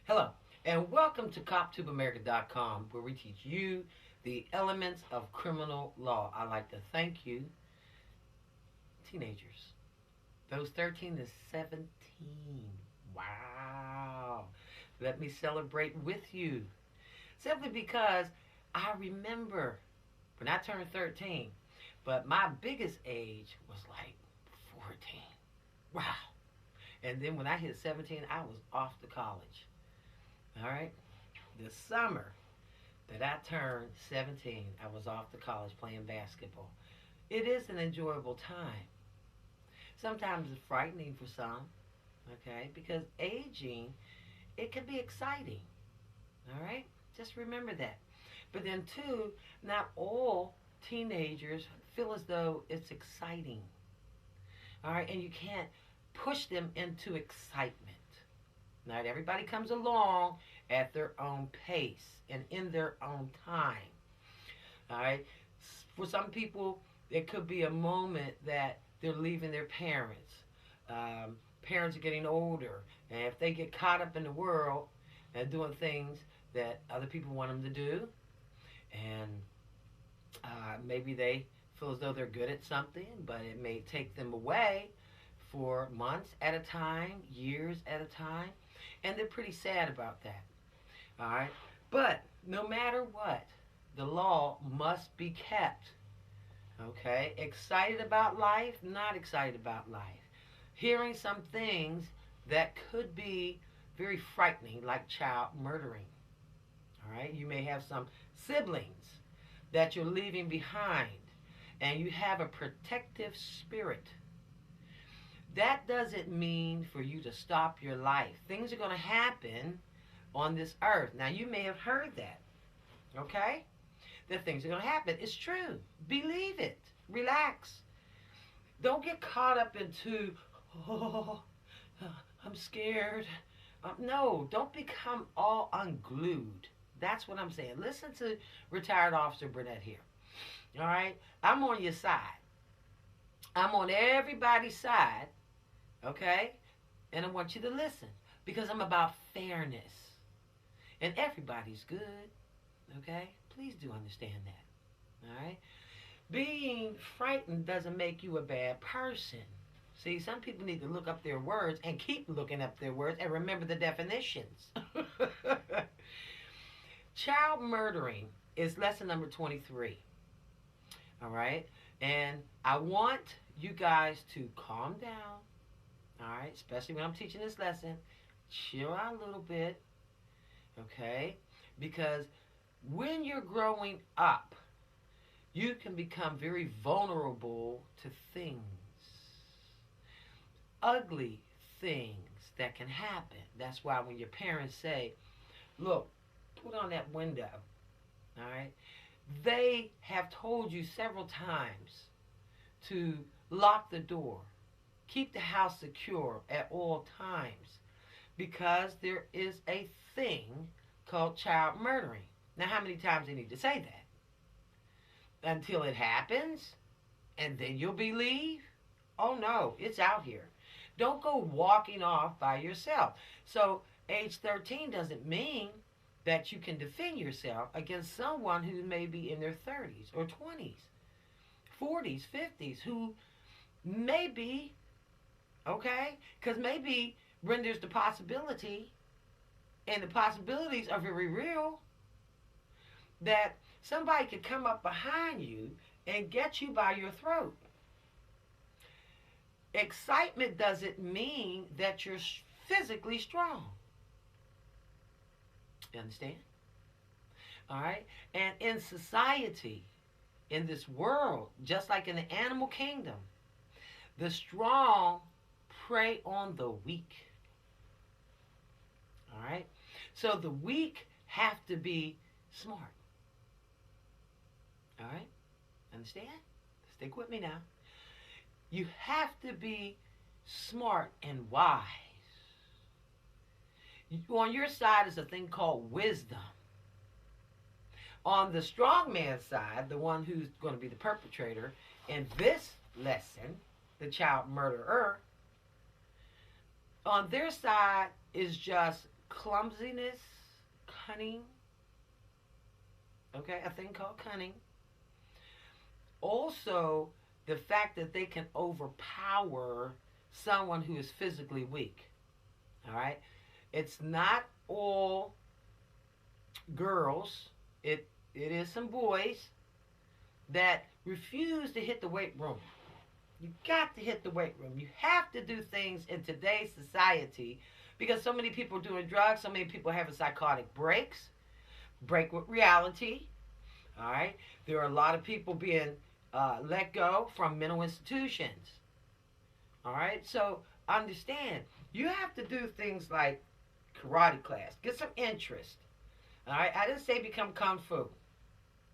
Hello, and welcome to CopTubeAmerica.com, where we teach you the elements of criminal law. I'd like to thank you, teenagers, those 13 to 17. Wow. Let me celebrate with you. Simply because I remember when I turned 13, but my biggest age was like 14. Wow. And then when I hit 17, I was off to college. All right? The summer that I turned 17, I was off to college playing basketball. It is an enjoyable time. Sometimes it's frightening for some, okay? Because aging, it can be exciting. All right? Just remember that. But then, two, not all teenagers feel as though it's exciting. All right? And you can't push them into excitement. Not everybody comes along at their own pace and in their own time. All right? For some people, it could be a moment that they're leaving their parents. Parents are getting older, and if they get caught up in the world and doing things that other people want them to do, and maybe they feel as though they're good at something, but it may take them away for months at a time, years at a time, and they're pretty sad about that. All right? But no matter what, the law must be kept. Okay? Excited about life, not excited about life. Hearing some things that could be very frightening, like child murdering. All right? You may have some siblings that you're leaving behind, and you have a protective spirit. That doesn't mean for you to stop your life. Things are going to happen on this earth. Now, you may have heard that, okay? That things are going to happen. It's true. Believe it. Relax. Don't get caught up into, oh, I'm scared. No, don't become all unglued. That's what I'm saying. Listen to retired Officer Burnett here. All right? I'm on your side. I'm on everybody's side, okay? And I want you to listen because I'm about fairness. And everybody's good, okay? Please do understand that, all right? Being frightened doesn't make you a bad person. See, some people need to look up their words and keep looking up their words and remember the definitions. Child murdering is lesson number 23. All right? And I want you guys to calm down. All right? Especially when I'm teaching this lesson. Chill out a little bit. Okay? Because when you're growing up, you can become very vulnerable to things. Ugly things that can happen. That's why when your parents say, look, put on that window. All right? They have told you several times to lock the door, keep the house secure at all times, because there is a thing called child murdering. Now, how many times do you need to say that? Until it happens, and then you'll believe? Oh no, it's out here. Don't go walking off by yourself. So, age 13 doesn't mean that you can defend yourself against someone who may be in their 30s or 20s, 40s, 50s, who may be, okay? Because maybe when there's the possibility, and the possibilities are very real, that somebody could come up behind you and get you by your throat. Excitement doesn't mean that you're physically strong. You understand? All right? And in society, in this world, just like in the animal kingdom, the strong prey on the weak. All right? So the weak have to be smart. All right? Understand? Stick with me now. You have to be smart and wise. On your side is a thing called wisdom. On the strong man's side, the one who's going to be the perpetrator in this lesson, the child murderer, on their side is just clumsiness, cunning. Okay, a thing called cunning. Also, the fact that they can overpower someone who is physically weak. All right, it's not all girls. It is some boys that refuse to hit the weight room. You got to hit the weight room. You have to do things in today's society because so many people are doing drugs, so many people are having psychotic breaks, break with reality. All right, there are a lot of people being let go from mental institutions. All right, so understand you have to do things like karate class, get some interest. All right, I didn't say become kung fu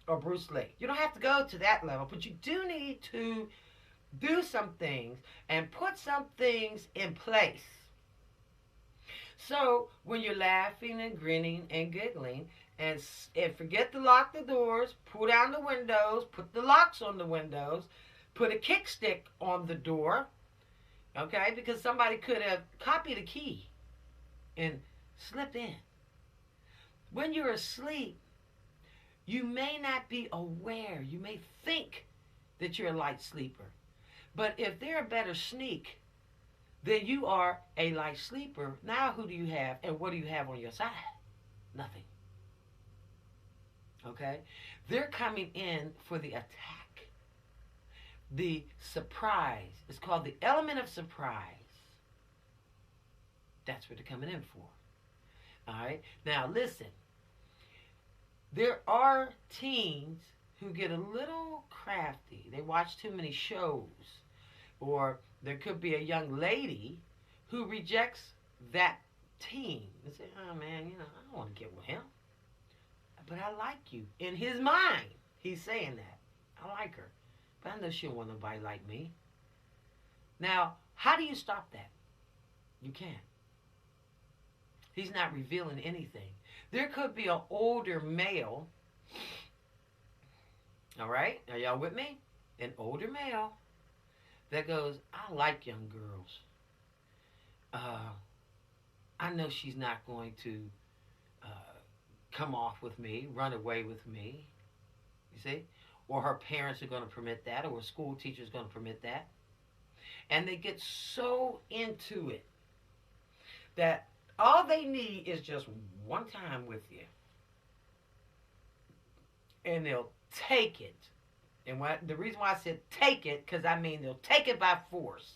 or Bruce Lee. You don't have to go to that level, but you do need to do some things and put some things in place. So when you're laughing and grinning and giggling, and forget to lock the doors, pull down the windows, put the locks on the windows, put a kickstick on the door, okay? Because somebody could have copied a key and slipped in. When you're asleep, you may not be aware. You may think that you're a light sleeper. But if they're a better sneak than you are a light sleeper, now who do you have and what do you have on your side? Nothing. Okay? They're coming in for the attack. The surprise. It's called the element of surprise. That's what they're coming in for. All right? Now, listen. There are teens who get a little crafty. They watch too many shows. Or there could be a young lady who rejects that teen and say, oh man, I don't want to get with him. But I like you. In his mind, he's saying that. I like her. But I know she don't want nobody like me. Now, how do you stop that? You can't. He's not revealing anything. There could be an older male. All right? Are y'all with me? An older male that goes, I like young girls. I know she's not going to come off with me, run away with me. You see? Or her parents are going to permit that, or a school teacher is going to permit that. And they get so into it that all they need is just one time with you. And they'll take it. And the reason why I said take it, because I mean they'll take it by force.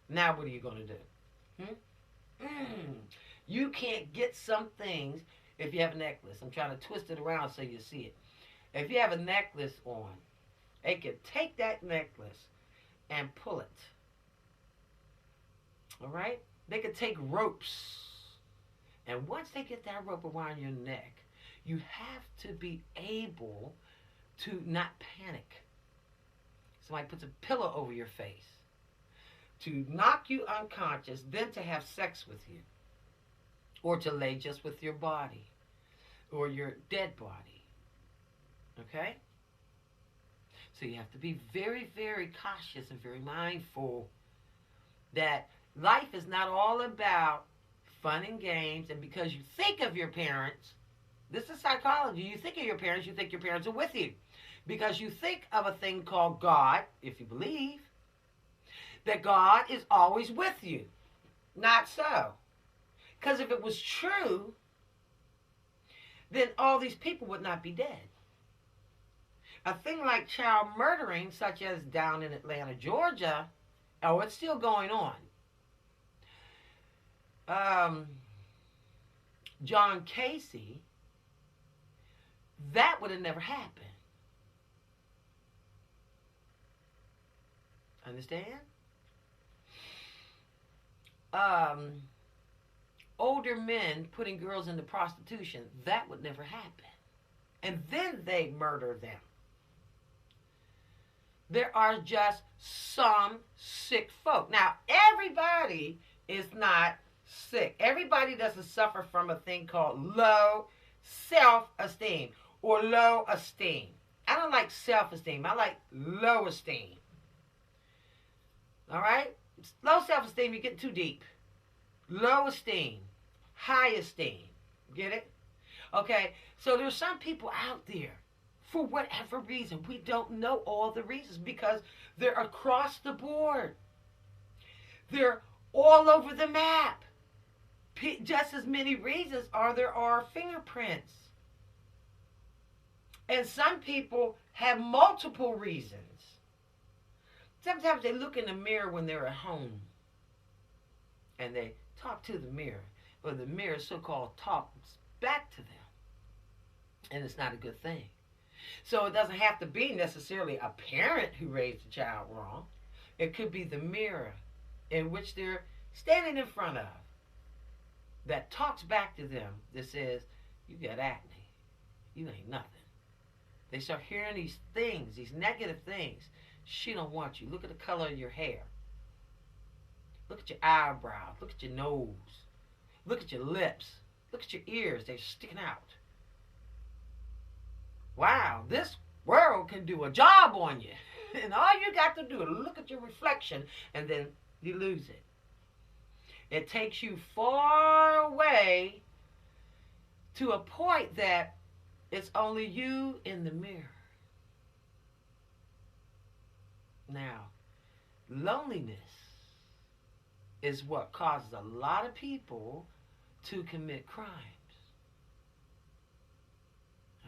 Now what are you going to do? You can't get some things if you have a necklace. I'm trying to twist it around so you see it. If you have a necklace on, they can take that necklace and pull it. All right? They could take ropes. And once they get that rope around your neck, you have to be able to not panic. Somebody puts a pillow over your face to knock you unconscious, then to have sex with you, or to lay just with your body or your dead body. Okay? So you have to be very, very cautious and very mindful that life is not all about fun and games, and because you think of your parents, this is psychology, you think of your parents, you think your parents are with you. Because you think of a thing called God, if you believe, that God is always with you. Not so. Because if it was true, then all these people would not be dead. A thing like child murdering, such as down in Atlanta, Georgia, oh, it's still going on. John Casey, that would have never happened. Understand? Older men putting girls into prostitution, that would never happen. And then they murder them. There are just some sick folk. Now, everybody is not sick. Everybody doesn't suffer from a thing called low self-esteem or low esteem. I don't like self-esteem. I like low esteem. All right? Low self-esteem, you get too deep. Low esteem. high esteem. Get it? Okay? So there's some people out there, for whatever reason, we don't know all the reasons because they're across the board. They're all over the map. Just as many reasons there are fingerprints. And some people have multiple reasons. Sometimes they look in the mirror when they're at home and they talk to the mirror, or the mirror so-called talks back to them. And it's not a good thing. So it doesn't have to be necessarily a parent who raised the child wrong. It could be the mirror in which they're standing in front of that talks back to them that says, you got acne. You ain't nothing. They start hearing these things, these negative things. She don't want you. Look at the color of your hair. Look at your eyebrows. Look at your nose. Look at your lips. Look at your ears. They're sticking out. Wow, this world can do a job on you. And all you got to do is look at your reflection, and then you lose it. It takes you far away to a point that it's only you in the mirror. Now, loneliness is what causes a lot of people to commit crimes.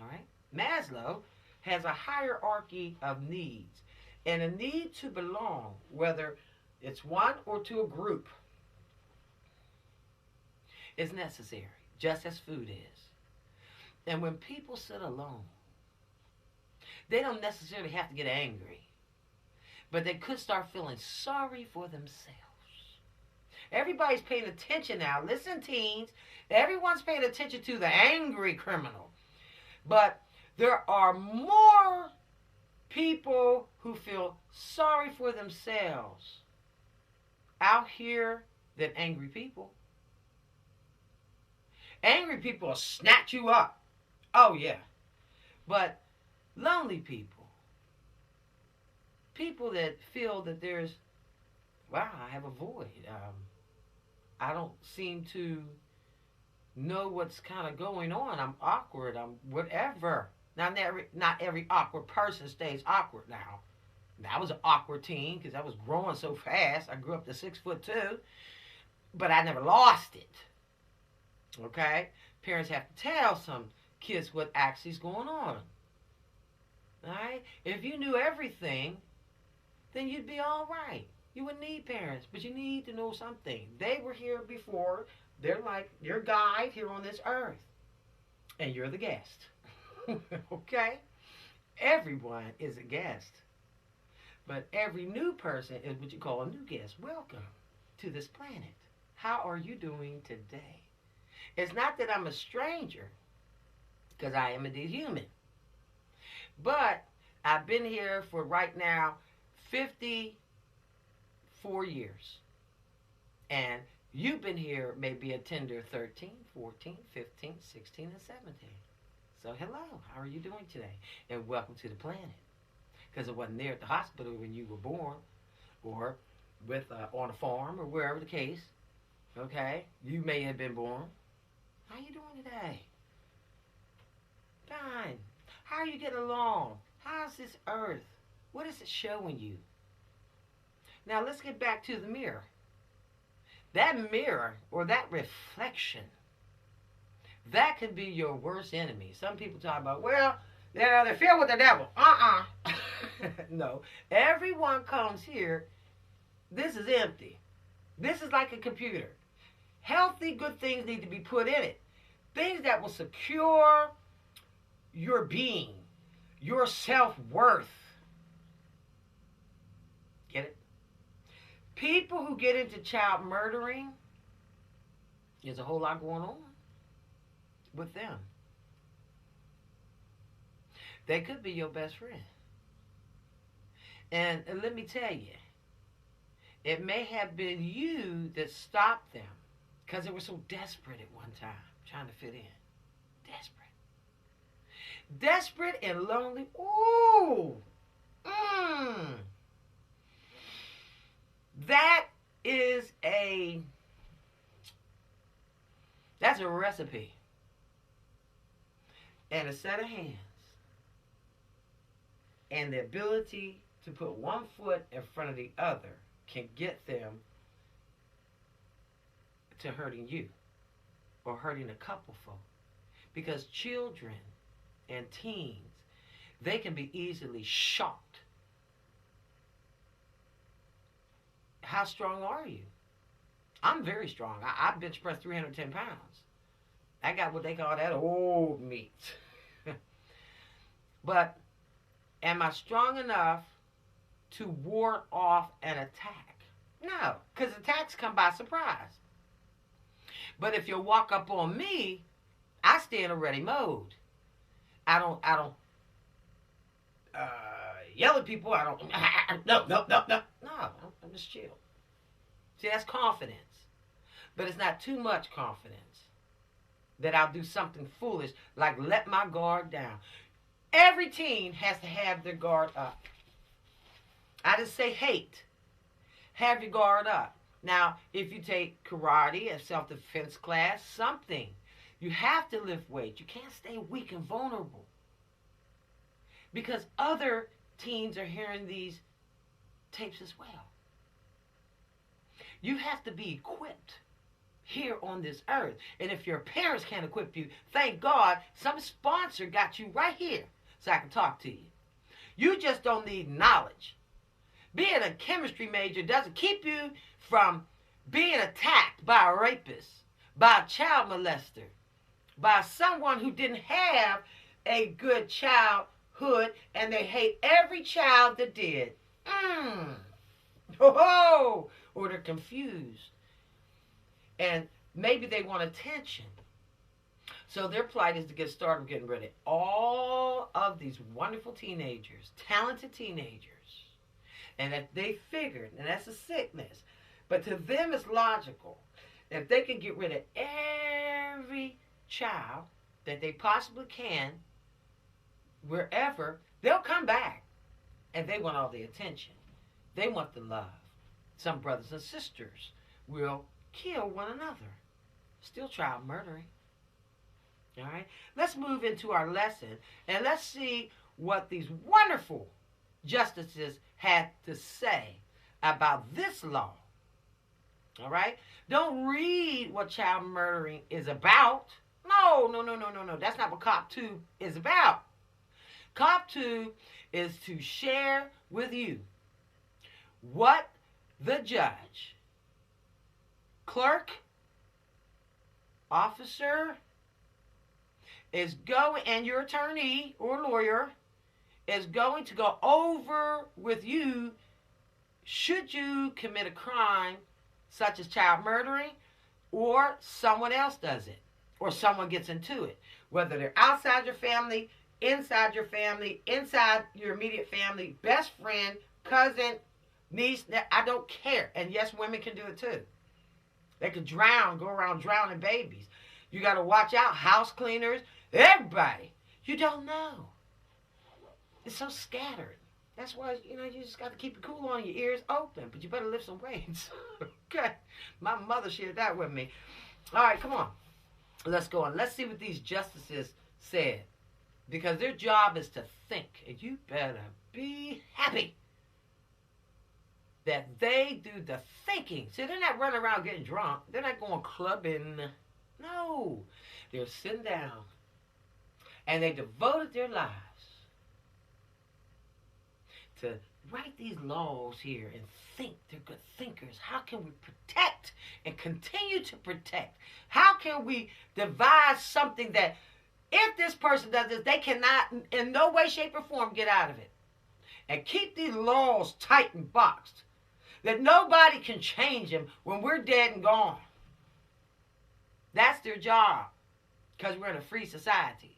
All right? Maslow has a hierarchy of needs, and a need to belong, whether it's one or to a group, is necessary, just as food is. And when people sit alone, they don't necessarily have to get angry, but they could start feeling sorry for themselves. Everybody's paying attention now. Listen, teens, everyone's paying attention to the angry criminal. But there are more people who feel sorry for themselves out here than angry people. Angry people will snatch you up. Oh, yeah. But lonely people, people that feel that there's, wow, I have a void. I don't seem to know what's kind of going on. I'm awkward. I'm whatever. Now, not every awkward person stays awkward now. I was an awkward teen because I was growing so fast. I grew up to 6'2", but I never lost it. Okay? Parents have to tell some kids what actually is going on. All right? If you knew everything, then you'd be all right. You wouldn't need parents, but you need to know something. They were here before. They're like your guide here on this earth. And you're the guest. Okay? Everyone is a guest. But every new person is what you call a new guest. Welcome to this planet. How are you doing today? It's not that I'm a stranger, because I am indeed human. But I've been here for right now 54 years. And you've been here maybe a tender 13, 14, 15, 16, and 17. So hello, how are you doing today? And welcome to the planet. Because it wasn't there at the hospital when you were born, or with on a farm, or wherever the case. Okay? You may have been born. How are you doing today? Fine. How are you getting along? How's this earth? What is it showing you? Now let's get back to the mirror. That mirror, or that reflection, that can be your worst enemy. Some people talk about, well, they're filled with the devil. No. Everyone comes here. This is empty. This is like a computer. Healthy, good things need to be put in it. Things that will secure your being, your self-worth. Get it? People who get into child murdering, there's a whole lot going on with them. They could be your best friend. And let me tell you, it may have been you that stopped them because they were so desperate at one time, trying to fit in. Desperate. Desperate and lonely. Ooh. has a recipe and a set of hands and the ability to put one foot in front of the other can get them to hurting you or hurting a couple folk. Because children and teens, they can be easily shocked. How strong are you? I'm very strong. I bench press 310 pounds. I got what they call that old meat. But am I strong enough to ward off an attack? No, because attacks come by surprise. But if you walk up on me, I stay in a ready mode. I don't yell at people. I don't, no. No, I'm just chill. See, that's confidence. But it's not too much confidence that I'll do something foolish like let my guard down. Every teen has to have their guard up. I just say hate. Have your guard up. Now, if you take karate, a self-defense class, something, you have to lift weight. You can't stay weak and vulnerable. Because other teens are hearing these tapes as well. You have to be equipped here on this earth. And if your parents can't equip you, thank God some sponsor got you right here so I can talk to you. You just don't need knowledge. Being a chemistry major doesn't keep you from being attacked by a rapist, by a child molester, by someone who didn't have a good childhood and they hate every child that did. Or they're confused. And maybe they want attention. So their plight is to get started getting rid of all of these wonderful teenagers, talented teenagers. And if they figured, and that's a sickness, but to them it's logical, if they can get rid of every child that they possibly can, wherever, they'll come back. And they want all the attention. They want the love. Some brothers and sisters will kill one another. Still child murdering. All right? Let's move into our lesson and let's see what these wonderful justices had to say about this law. All right? Don't read what child murdering is about. No. That's not what COP 2 is about. COP 2 is to share with you what the judge, clerk, officer is going, and your attorney or lawyer is going to go over with you should you commit a crime such as child murdering or someone else does it or someone gets into it. Whether they're outside your family, inside your family, inside your immediate family, best friend, cousin, niece, I don't care. And yes, women can do it too. They could drown, go around drowning babies. You got to watch out, house cleaners, everybody. You don't know. It's so scattered. That's why, you just got to keep it cool on, your ears open. But you better lift some weights. Okay. My mother shared that with me. All right, come on. Let's go on. Let's see what these justices said. Because their job is to think. And you better be happy that they do the thinking. See, they're not running around getting drunk. They're not going clubbing. No. They're sitting down. And they devoted their lives to write these laws here and think. They're good thinkers. How can we protect and continue to protect? How can we devise something that if this person does this, they cannot in no way, shape, or form get out of it? And keep these laws tight and boxed. That nobody can change them when we're dead and gone. That's their job. Because we're in a free society.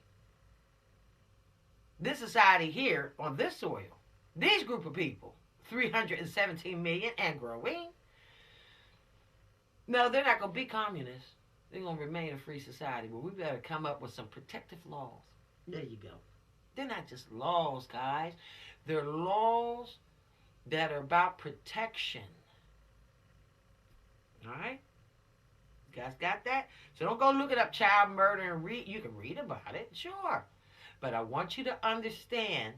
This society here on this soil, these group of people, 317 million and growing. No, they're not going to be communists. They're going to remain a free society. But we better come up with some protective laws. There you go. They're not just laws, guys. They're laws that are about protection. All right? You guys got that? So don't go look it up, child murder, and read. You can read about it, sure. But I want you to understand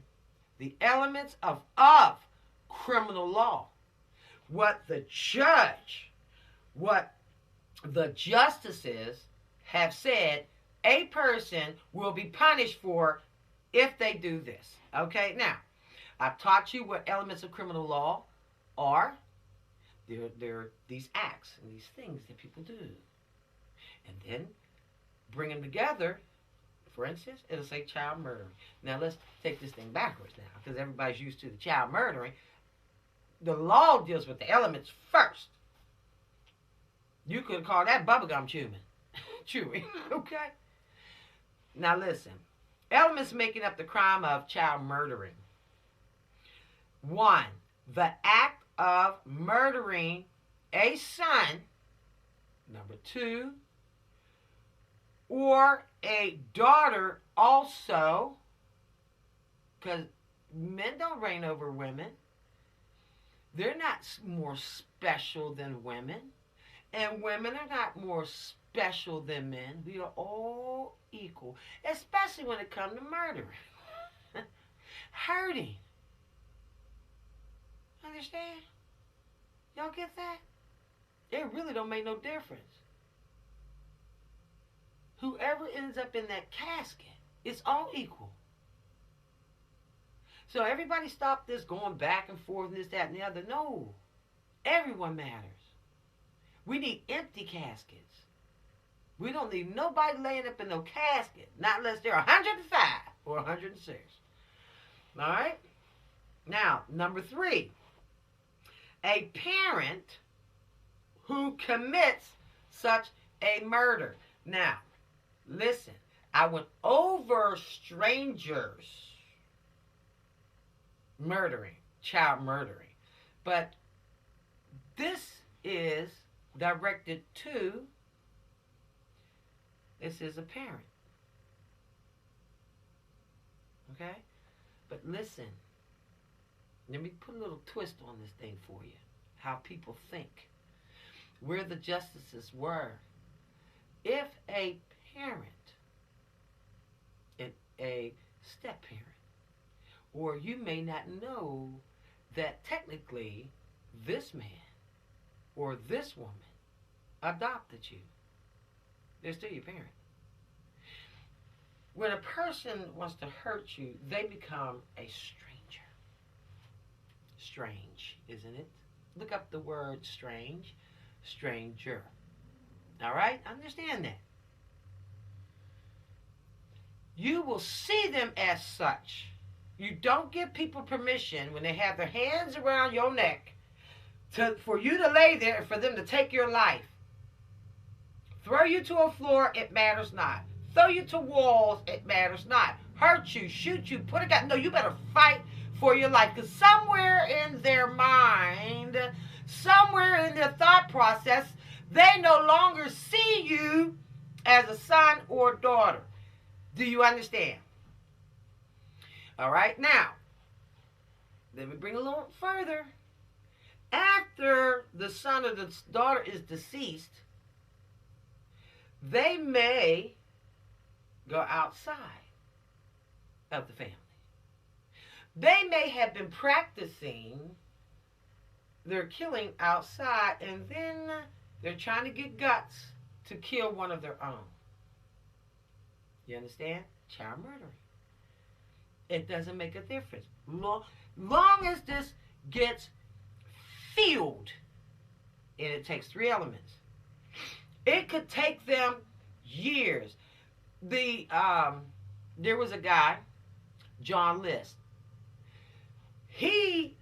the elements of criminal law. What the judge, what the justices have said a person will be punished for if they do this. Okay, now, I've taught you what elements of criminal law are. They're these acts and these things that people do. And then bring them together. For instance, it'll say child murdering. Now, let's take this thing backwards now, because everybody's used to the child murdering. The law deals with the elements first. You could call that bubblegum chewing, okay? Now listen. Elements making up the crime of child murdering. 1. The act of murdering a son. Number 2. Or a daughter also. Because men don't reign over women. They're not more special than women. And women are not more special than men. We are all equal, especially when it comes to murdering. Hurting. Understand? Y'all get that? It really don't make no difference. Whoever ends up in that casket, it's all equal. So everybody stop this going back and forth and this, that, and the other. No. Everyone matters. We need empty caskets. We don't need nobody laying up in no casket, not unless they're 105 or 106. All right? Now, number 3. A parent who commits such a murder. Now, listen. I went over strangers murdering, child murdering. But this is directed to, this is a parent. Okay? But listen, let me put a little twist on this thing for you. How people think. Where the justices were. If a parent, a step-parent, or you may not know that technically this man or this woman adopted you. They're still your parent. When a person wants to hurt you, they become a stranger. Strange, isn't it? Look up the word strange. Stranger. All right? Understand that. You will see them as such. You don't give people permission when they have their hands around your neck for you to lay there and for them to take your life. Throw you to a floor, it matters not. Throw you to walls, it matters not. Hurt you, shoot you, put a gun. No, you better fight for your life. Because somewhere in their mind, somewhere in their thought process, they no longer see you as a son or daughter. Do you understand? All right, now, let me bring a little further. After the son or the daughter is deceased, they may go outside of the family. They may have been practicing their killing outside, and then they're trying to get guts to kill one of their own. You understand? Child murdering. It doesn't make a difference. Long as this gets fueled, and it takes 3 elements. It could take them years. There was a guy, John List. He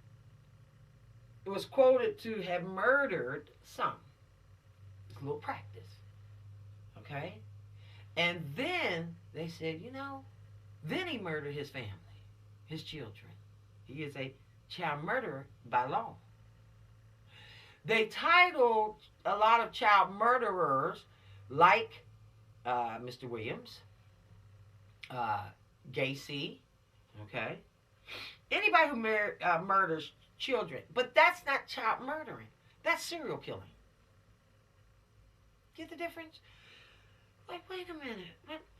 was quoted to have murdered some. It's a little practice. Okay? And then they said, then he murdered his family, his children. He is a child murderer by law. They titled a lot of child murderers like Mr. Williams, Gacy, okay? Anybody who murders children. But that's not child murdering. That's serial killing. Get the difference? Like, wait a minute.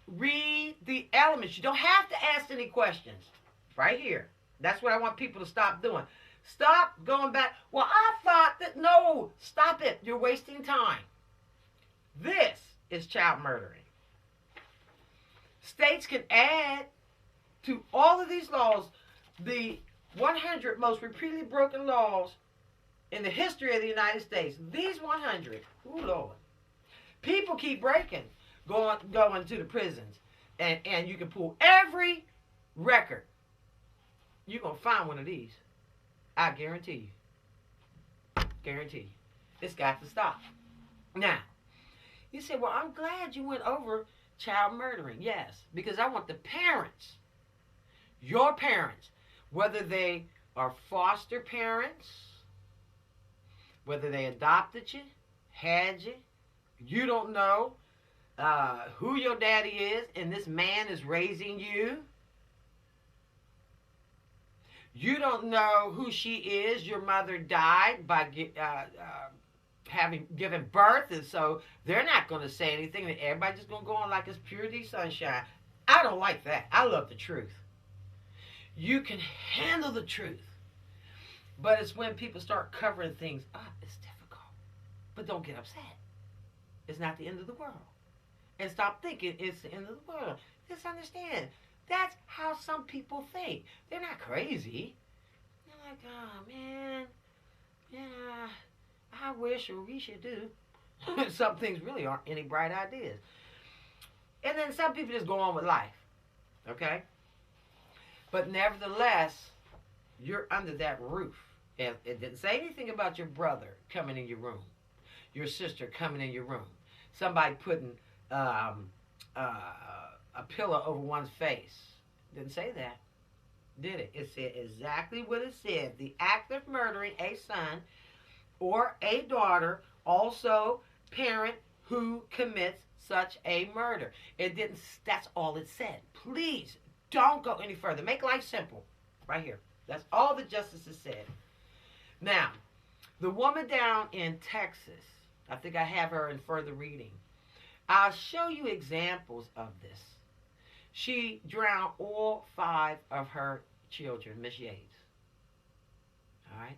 Read the elements. You don't have to ask any questions. Right here. That's what I want people to stop doing. Stop going back. Well, I thought that. No, stop it. You're wasting time. This is child murdering. States can add to all of these laws the 100 most repeatedly broken laws in the history of the United States. These 100. Oh, Lord. People keep breaking, going to the prisons. And you can pull every record. You're going to find one of these. I guarantee you. Guarantee you. It's got to stop. Now, you say, well, I'm glad you went over child murdering. Yes, because I want the parents, your parents, whether they are foster parents, whether they adopted you, had you, you don't know who your daddy is, and this man is raising you. You don't know who she is. Your mother died by having given birth, and so they're not going to say anything. Everybody's just going to go on like it's purity sunshine. I don't like that. I love the truth. You can handle the truth, but it's when people start covering things up, it's difficult. But don't get upset. It's not the end of the world. And stop thinking it's the end of the world. Just understand. That's how some people think. They're not crazy. They're like, oh, man, yeah, I wish, or we should do. Some things really aren't any bright ideas. And then some people just go on with life. Okay? But nevertheless, you're under that roof. And it didn't say anything about your brother coming in your room, your sister coming in your room, somebody putting a pillow over one's face. Didn't say that, did it? It said exactly what it said. The act of murdering a son or a daughter, also parent who commits such a murder. It didn't. That's all it said. Please don't go any further. Make life simple. Right here. That's all the justices said. Now, the woman down in Texas, I think I have her in further reading. I'll show you examples of this. She drowned all 5 of her children, Miss Yates. All right?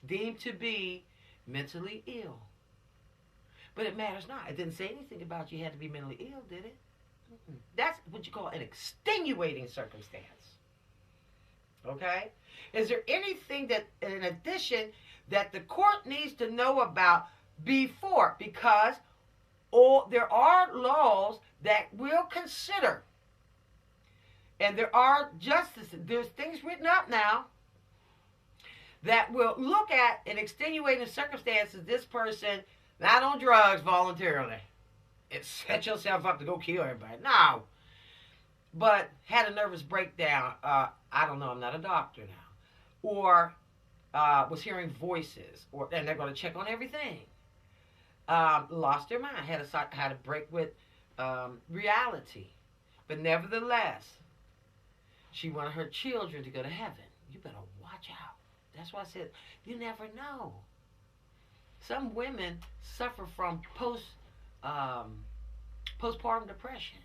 Deemed to be mentally ill. But it matters not. It didn't say anything about you had to be mentally ill, did it? Mm-mm. That's what you call an extenuating circumstance. Okay? Is there anything that, in addition, that the court needs to know about before? Because there are laws that will consider, and there are justices, there's things written up now that will look at an extenuating circumstances. This person not on drugs voluntarily. It set yourself up to go kill everybody. No. But had a nervous breakdown. I don't know. I'm not a doctor now. Or was hearing voices. And they're going to check on everything. Lost their mind. Had a break with reality. But nevertheless, she wanted her children to go to heaven. You better watch out. That's why I said, you never know. Some women suffer from postpartum depression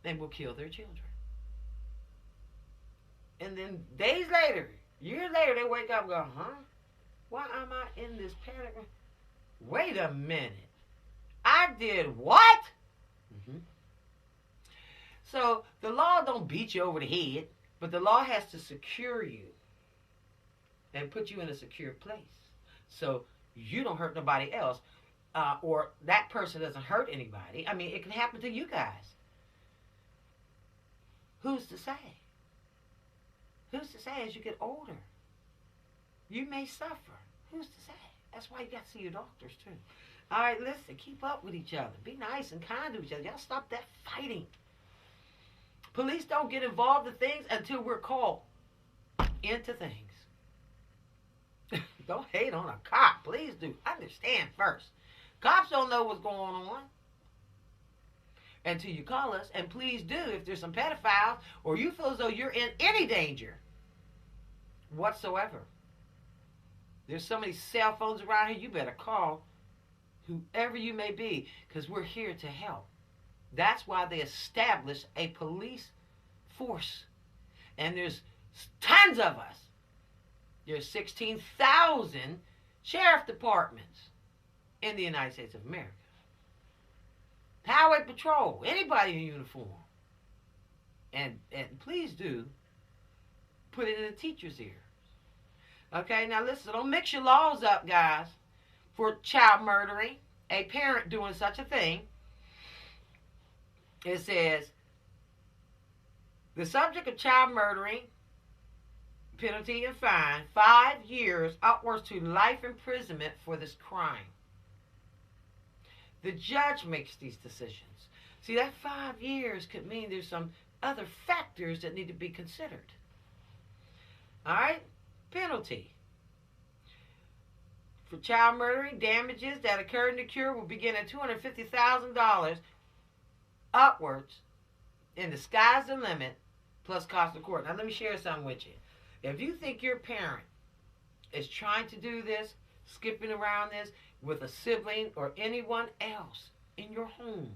and will kill their children. And then days later, years later, they wake up and go, huh? Why am I in this panic? Wait a minute. I did what? Mm-hmm. So the law don't beat you over the head, but the law has to secure you and put you in a secure place. So you don't hurt nobody else, or that person doesn't hurt anybody. I mean, it can happen to you guys. Who's to say? Who's to say as you get older? You may suffer. Who's to say? That's why you got to see your doctors, too. All right, listen, keep up with each other. Be nice and kind to each other. Y'all stop that fighting. Police don't get involved in things until we're called into things. Don't hate on a cop. Please do. Understand first. Cops don't know what's going on until you call us. And please do if there's some pedophiles or you feel as though you're in any danger whatsoever. There's so many cell phones around here, you better call whoever you may be, because we're here to help. That's why they established a police force. And there's tons of us. There's 16,000 sheriff departments in the United States of America. Highway patrol, anybody in uniform. And please do put it in the teacher's ear. Okay, now listen, don't mix your laws up, guys, for child murdering, a parent doing such a thing. It says, the subject of child murdering, penalty and fine, 5 years upwards to life imprisonment for this crime. The judge makes these decisions. See, that 5 years could mean there's some other factors that need to be considered. All right? Penalty. For child murdering, damages that occurred in the cure will begin at $250,000 upwards, and the sky's the limit, plus cost of court. Now, let me share something with you. If you think your parent is trying to do this, skipping around this with a sibling or anyone else in your home,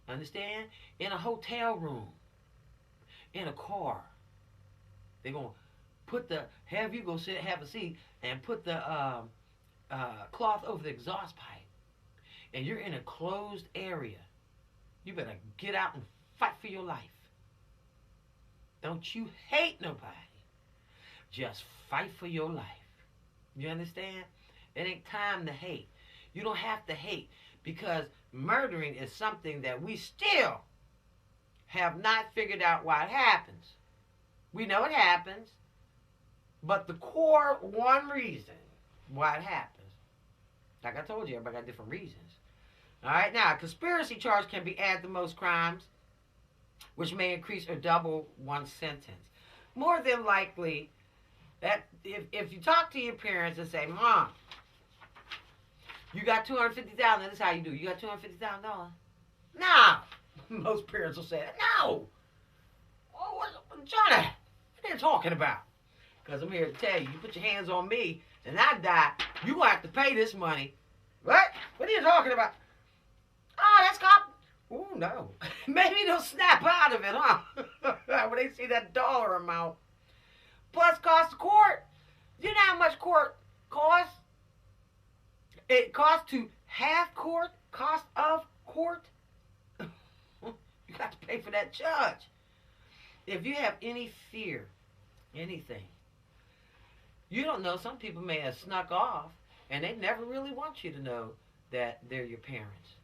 understand? In a hotel room, in a car, they're going to put have you go sit, have a seat, and put the cloth over the exhaust pipe, and you're in a closed area. You better get out and fight for your life. Don't you hate nobody. Just fight for your life. You understand? It ain't time to hate. You don't have to hate, because murdering is something that we still have not figured out why it happens. We know it happens, but the core one reason why it happens, like I told you, everybody got different reasons. All right, now, a conspiracy charge can be added to most crimes, which may increase or double one's sentence. More than likely, that if you talk to your parents and say, Mom, you got $250,000, this is how you do. You got $250,000? No. Most parents will say, no. Oh, Johnny, what are you talking about? Because I'm here to tell you, you put your hands on me and I die, you're going to have to pay this money. What? What are you talking about? Oh, that's cop. Oh, no. Maybe they'll snap out of it, huh? When they see that dollar amount. Plus cost of court. You know how much court costs? It costs to have court, cost of court. You got to pay for that judge. If you have any fear, anything, you don't know, some people may have snuck off and they never really want you to know that they're your parents.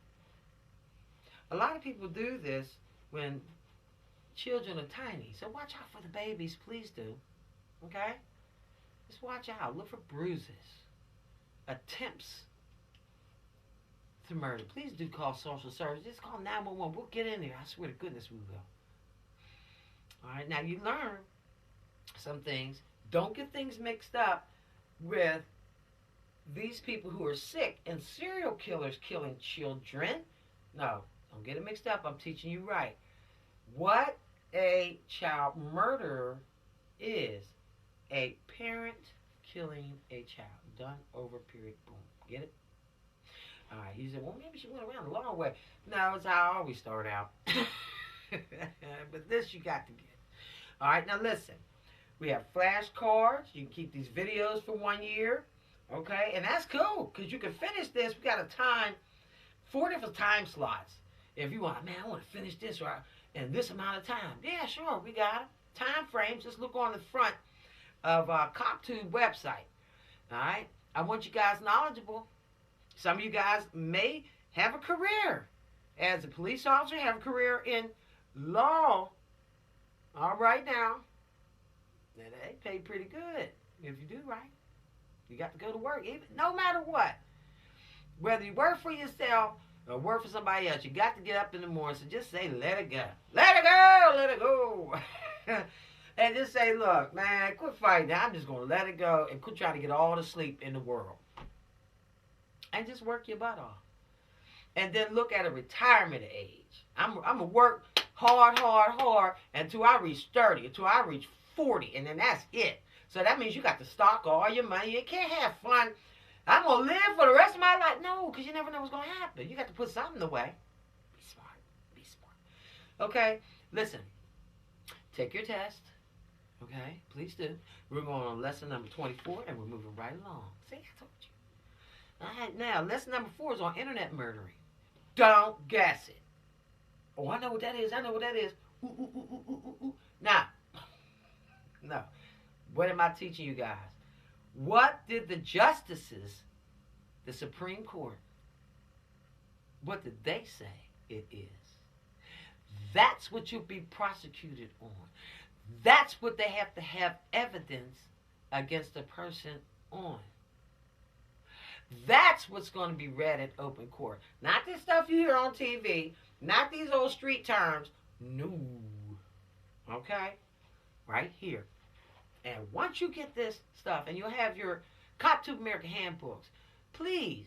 A lot of people do this when children are tiny. So watch out for the babies, please do. Okay? Just watch out. Look for bruises, attempts to murder. Please do call social services. Just call 911. We'll get in there. I swear to goodness we will. All right, now you learn some things. Don't get things mixed up with these people who are sick and serial killers killing children. No, don't get it mixed up. I'm teaching you right. What a child murderer is a parent killing a child. Done, over, period, boom. Get it? All right, you said, well, maybe she went around the long way. No, it's how I always start out. But this you got to get. All right, now listen. We have flashcards. You can keep these videos for 1 year. Okay, and that's cool because you can finish this. We got a time, 4 different time slots. If you want, man, I want to finish this in this amount of time. Yeah, sure, we got them. Time frames. Just look on the front of CopTube website. All right, I want you guys knowledgeable. Some of you guys may have a career as a police officer, have a career in law. All right now, and they pay pretty good if you do right. You got to go to work, even no matter what. Whether you work for yourself or work for somebody else, you got to get up in the morning. So just say, let it go. Let it go, let it go. And just say, look, man, quit fighting. I'm just going to let it go and quit trying to get all the sleep in the world. And just work your butt off. And then look at a retirement age. I'm going to work hard until I reach 30, until I reach 40, and then that's it. So that means you got to stock all your money. You can't have fun I'm going to live for the rest of my life. No, because you never know what's going to happen. You got to put something away. Be smart. Be smart. Okay, listen. Take your test. Okay, please do. We're going on lesson number 24, and we're moving right along. See, I told you. All right, now, lesson number 4 is on internet murdering. Don't guess it. Oh, I know what that is. I know what that is. Ooh, ooh, ooh, ooh, ooh, ooh, ooh. Now, no. What am I teaching you guys? What did the justices, the Supreme Court, what did they say it is? That's what you'll be prosecuted on. That's what they have to have evidence against the person on. That's what's going to be read at open court. Not this stuff you hear on TV. Not these old street terms. No. Okay? Right here. And once you get this stuff and you'll have your Cop to America handbooks, please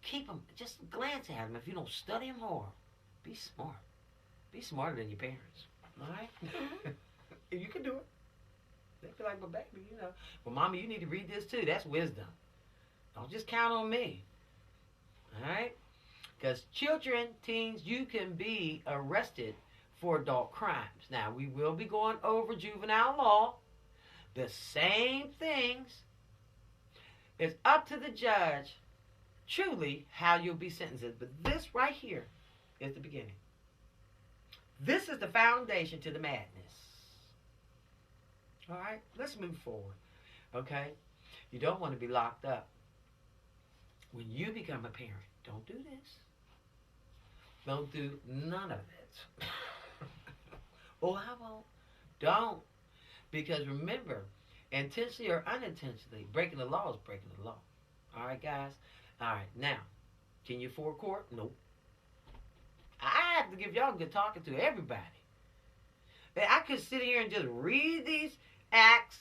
keep them. Just glance at them if you don't study them hard. Be smart. Be smarter than your parents. All right? You can do it. They feel like, but baby, you know. Well, Mommy, you need to read this too. That's wisdom. Don't just count on me. All right? Because children, teens, you can be arrested for adult crimes. Now, we will be going over juvenile law. The same things. It's up to the judge, truly, how you'll be sentenced. But this right here is the beginning. This is the foundation to the madness. All right? Let's move forward. Okay? You don't want to be locked up. When you become a parent, don't do this. Don't do none of it. Oh, I won't. Don't. Because remember, intentionally or unintentionally, breaking the law is breaking the law. All right, guys? All right, now, can you afford court? Nope. I have to give y'all a good talking to everybody. I could sit here and just read these acts,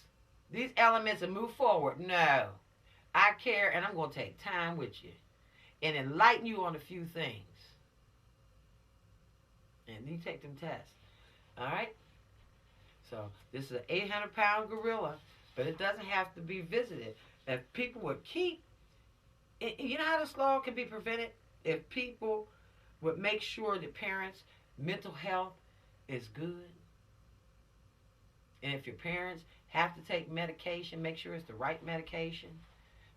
these elements, and move forward. No. I care, and I'm going to take time with you and enlighten you on a few things. And you take them tests. All right? So this is an 800-pound gorilla, but it doesn't have to be visited. If people would keep, you know how this law can be prevented? If people would make sure that parents' mental health is good. And if your parents have to take medication, make sure it's the right medication.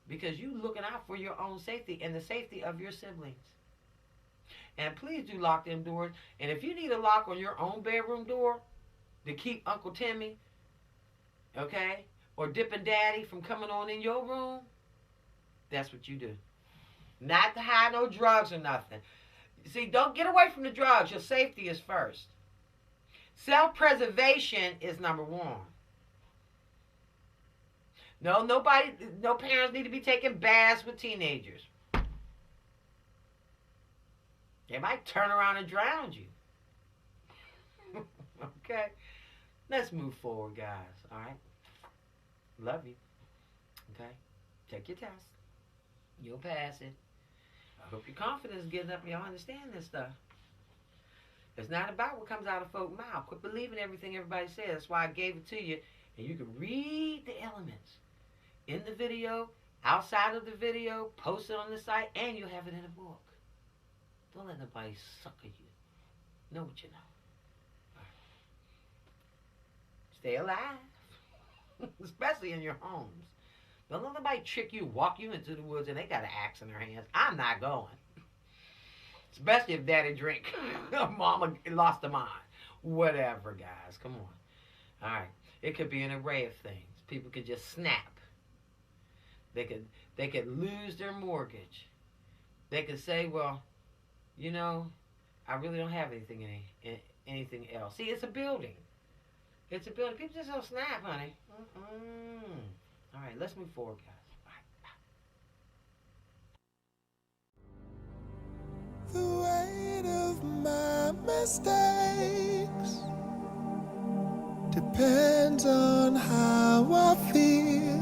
Because you're looking out for your own safety and the safety of your siblings. And please do lock them doors. And if you need a lock on your own bedroom door to keep Uncle Timmy, okay, or Dippin' Daddy from coming on in your room, that's what you do. Not to hide no drugs or nothing. See, don't get away from the drugs. Your safety is first. Self-preservation is number one. No parents need to be taking baths with teenagers. They might turn around and drown you. Okay? Let's move forward, guys. All right? Love you. Okay? Take your test. You'll pass it. I hope your confidence gets up and y'all understand this stuff. It's not about what comes out of folks' mouth. Quit believing everything everybody says. That's why I gave it to you. And you can read the elements in the video, outside of the video, post it on the site, and you'll have it in a book. Don't let nobody sucker you. Know what you know. Right. Stay alive. Especially in your homes. Don't let nobody trick you, walk you into the woods, and they got an axe in their hands. I'm not going. Especially if daddy drink. Mama lost her mind. Whatever, guys. Come on. All right. It could be an array of things. People could just snap. They could lose their mortgage. They could say, well, you know, I really don't have anything else. See, it's a building. It's a building. People just don't snap, honey. All right, let's move forward, guys. The weight of my mistakes depends on how I feel.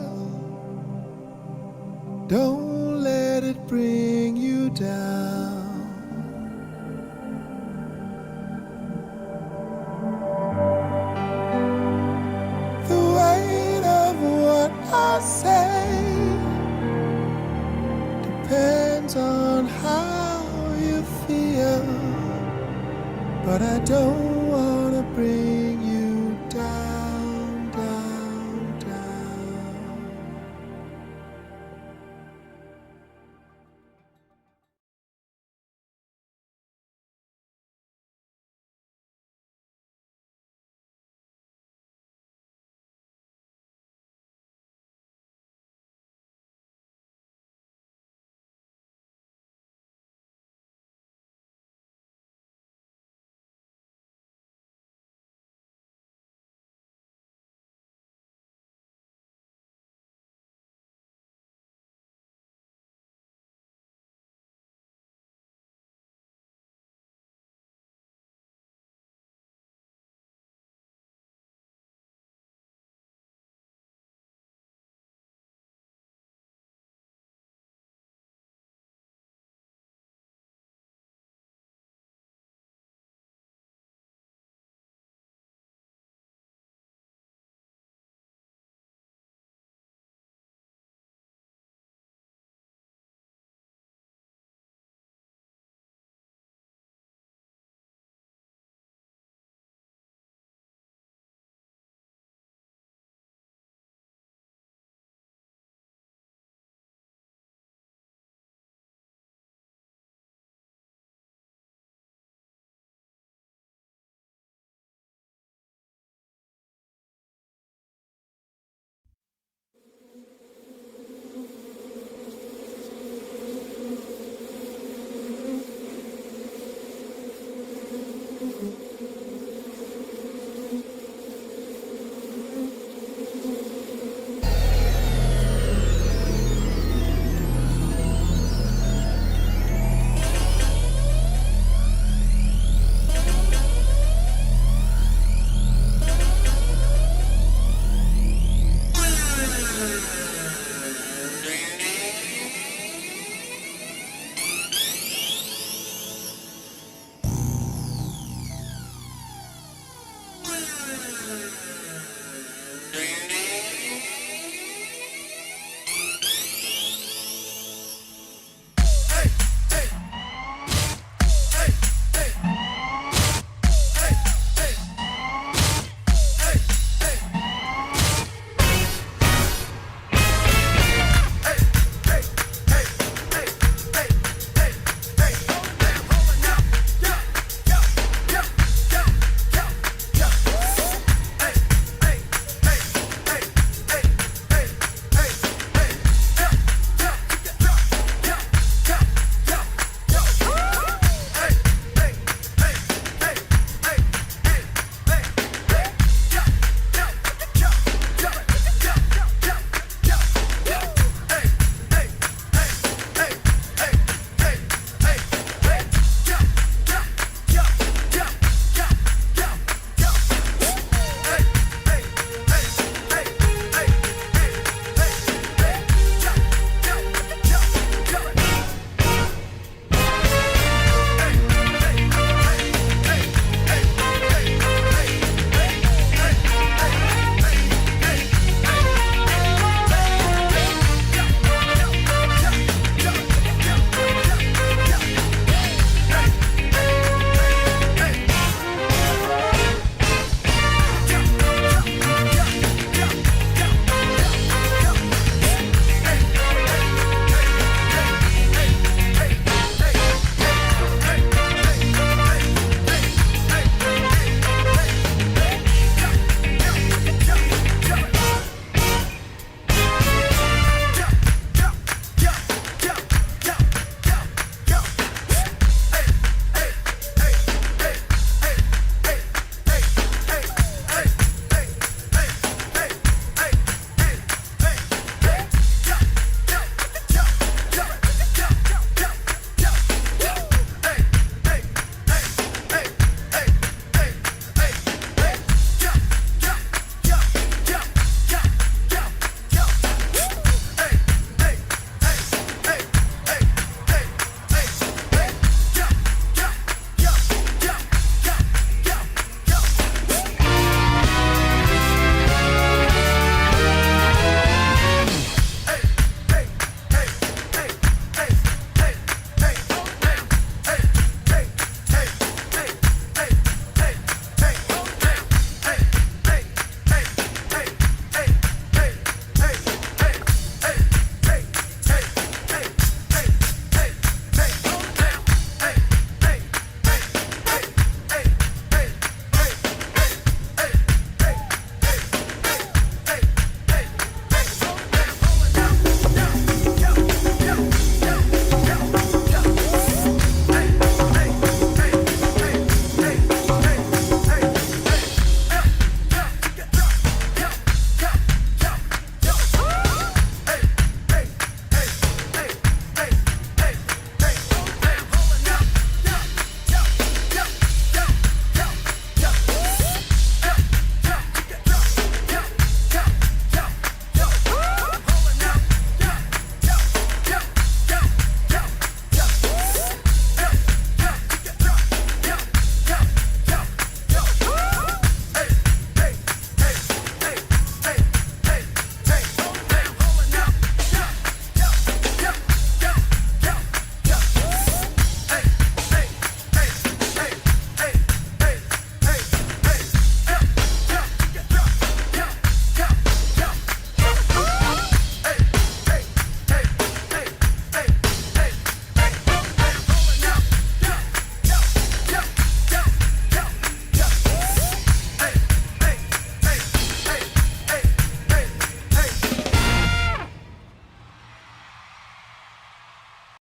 Don't let it bring you down. The weight of what I say but I don't wanna bring you down, down, down.